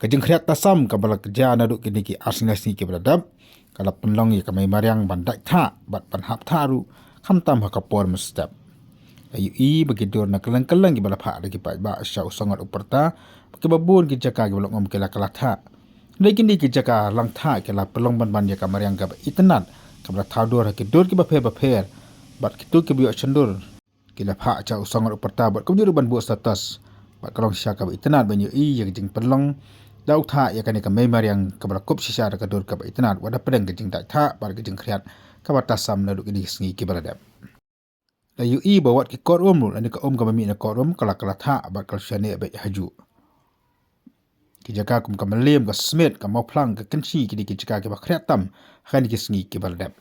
kejeng kriat tasam kabala kerja naduk kini ki arsinas ni ki beradab kala penlong ya kamai mariang bandak tha bat panhap tharu khamtam hakapor mestap ayu I begitu na kelang-kelang ki bala pha lagi pa ba sya usangat uperta ke babun ki jaka ki balong om kala kala tha lekin di ki jaka lang tha kala pelong ban ya kamariang ka itenat kabla thadur ki dur ki ba pher bat kitu ki biyo chendur kila pha cha usangat uperta bat kumjuru ban bu status bat kalong sya ka itenat ban yu I ya jing pelong dau tha ya kani ka memar yang kabra kop sisa ka dur ka itenat wada pedang ke jing dak tha bar ke jing kriat ka batasam na duk ni sngi ki baradap la yu I bawat ki korum lu ani ka ka mami na korum kala tha bar kal syane ba haju ki jaka kum ka melem ka smet ka mau plang ka kensi ki jaka ki ba kriat tam khani ki sngi ki baradap